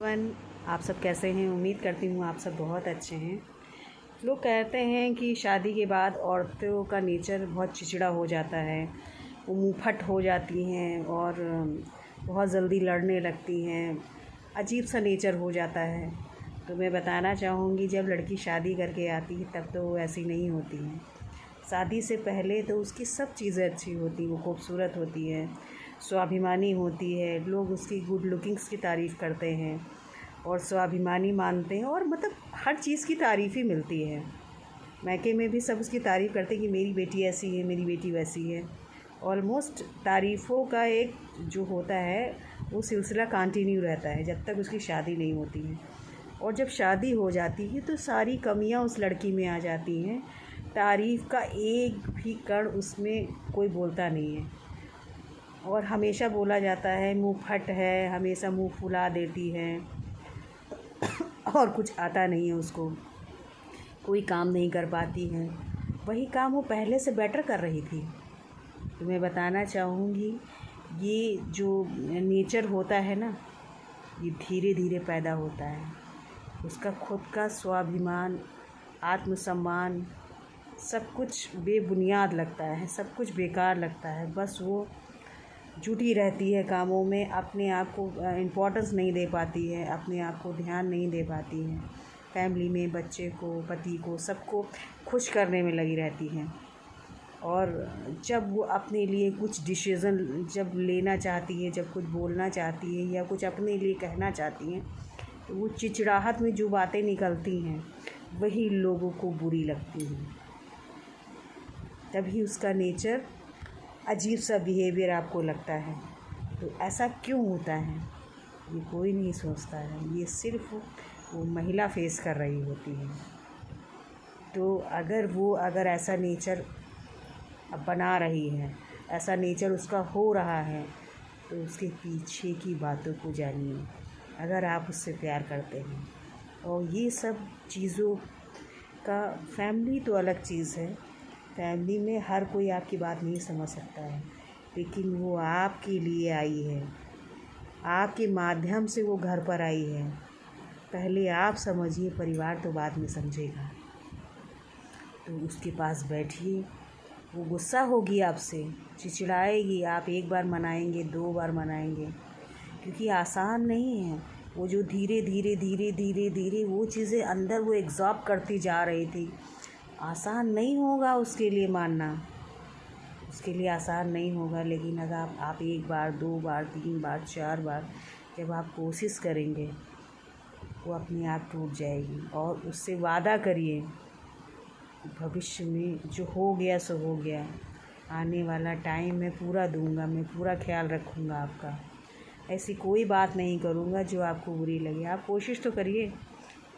आप सब कैसे हैं? उम्मीद करती हूँ आप सब बहुत अच्छे हैं। लोग कहते हैं कि शादी के बाद औरतों का नेचर बहुत चिड़चिड़ा हो जाता है, वो मुँहफट हो जाती हैं और बहुत जल्दी लड़ने लगती हैं, अजीब सा नेचर हो जाता है। तो मैं बताना चाहूँगी, जब लड़की शादी करके आती है तब तो वो ऐसी नहीं होती है। शादी से पहले तो उसकी सब चीज़ें अच्छी होती, वो खूबसूरत होती है, स्वाभिमानी होती है, लोग उसकी गुड लुकिंग्स की तारीफ़ करते हैं और स्वाभिमानी मानते हैं और मतलब हर चीज़ की तारीफ़ ही मिलती है। मायके में भी सब उसकी तारीफ़ करते हैं कि मेरी बेटी ऐसी है, मेरी बेटी वैसी है। ऑलमोस्ट तारीफ़ों का एक जो होता है वो सिलसिला कंटिन्यू रहता है जब तक उसकी शादी नहीं होती है। और जब शादी हो जाती है तो सारी कमियां उस लड़की में आ जाती हैं, तारीफ़ का एक भी कण उसमें कोई बोलता नहीं है और हमेशा बोला जाता है मुँहफट है, हमेशा मुँह फुला देती है और कुछ आता नहीं है उसको, कोई काम नहीं कर पाती है। वही काम वो पहले से बेटर कर रही थी। तो मैं बताना चाहूँगी, ये जो नेचर होता है ना, ये धीरे धीरे पैदा होता है। उसका खुद का स्वाभिमान, आत्मसम्मान सब कुछ बेबुनियाद लगता है, सब कुछ बेकार लगता है। बस वो जुटी रहती है कामों में, अपने आप को इम्पोर्टेंस नहीं दे पाती है, अपने आप को ध्यान नहीं दे पाती है। फैमिली में बच्चे को, पति को, सबको खुश करने में लगी रहती हैं। और जब वो अपने लिए कुछ डिसीज़न जब लेना चाहती है, जब कुछ बोलना चाहती है या कुछ अपने लिए कहना चाहती हैं, तो वो चिड़चिड़ाहट में जो बातें निकलती हैं वही लोगों को बुरी लगती हैं। तभी उसका नेचर अजीब सा बिहेवियर आपको लगता है। तो ऐसा क्यों होता है, ये कोई नहीं सोचता है, ये सिर्फ वो महिला फेस कर रही होती है। तो अगर ऐसा नेचर बना रही है, ऐसा नेचर उसका हो रहा है, तो उसके पीछे की बातों को जानिए। अगर आप उससे प्यार करते हैं, और ये सब चीज़ों का, फैमिली तो अलग चीज़ है, फैमिली में हर कोई आपकी बात नहीं समझ सकता है, लेकिन वो आपके लिए आई है, आपके माध्यम से वो घर पर आई है। पहले आप समझिए, परिवार तो बाद में समझेगा। तो उसके पास बैठिए, वो गुस्सा होगी आपसे, चिड़चिड़ाएगी, आप एक बार मनाएंगे, 2 बार मनाएंगे, क्योंकि आसान नहीं है। वो जो धीरे धीरे धीरे धीरे धीरे वो चीज़ें अंदर वो एब्ज़ॉर्ब करती जा रही थी, आसान नहीं होगा उसके लिए मानना, उसके लिए आसान नहीं होगा। लेकिन अगर आप 1 बार, 2 बार, 3 बार, 4 बार जब आप कोशिश करेंगे, वो अपने आप टूट जाएगी। और उससे वादा करिए, भविष्य में जो हो गया सो हो गया, आने वाला टाइम मैं पूरा दूंगा, मैं पूरा ख्याल रखूँगा आपका, ऐसी कोई बात नहीं करूँगा जो आपको बुरी लगे। आप कोशिश तो करिए,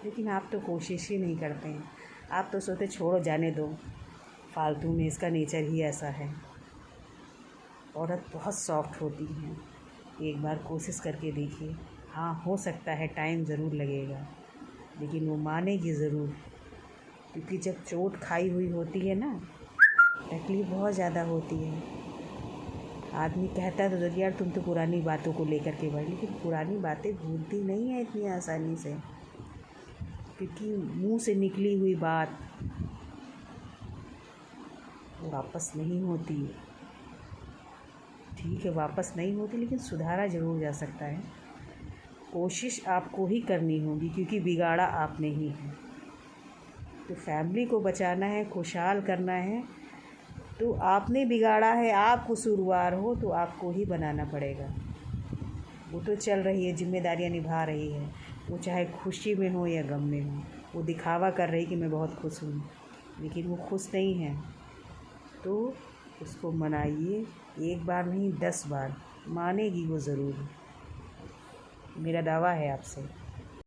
लेकिन आप तो कोशिश ही नहीं करते हैं। आप तो सोचते छोड़ो, जाने दो, फालतू में, इसका नेचर ही ऐसा है। औरत बहुत सॉफ्ट होती हैं, एक बार कोशिश करके देखिए। हाँ, हो सकता है टाइम ज़रूर लगेगा, लेकिन वो मानेगी ज़रूर, क्योंकि जब चोट खाई हुई होती है ना, तकलीफ़ बहुत ज़्यादा होती है। आदमी कहता है तो यार तुम तो पुरानी बातों को लेकर के बढ़, लेकिन पुरानी बातें भूलती नहीं है इतनी आसानी से, क्योंकि मुंह से निकली हुई बात वापस नहीं होती। ठीक है, वापस नहीं होती, लेकिन सुधारा ज़रूर जा सकता है। कोशिश आपको ही करनी होगी, क्योंकि बिगाड़ा आपने ही है। तो फैमिली को बचाना है, खुशहाल करना है, तो आपने बिगाड़ा है, आप कसूरवार हो, तो आपको ही बनाना पड़ेगा। वो तो चल रही है, जिम्मेदारियां निभा रही है, वो चाहे खुशी में हो या गम में हो। वो दिखावा कर रही कि मैं बहुत खुश हूँ, लेकिन वो खुश नहीं है। तो उसको मनाइए, 1 बार नहीं 10 बार, मानेगी वो ज़रूर, मेरा दावा है आपसे।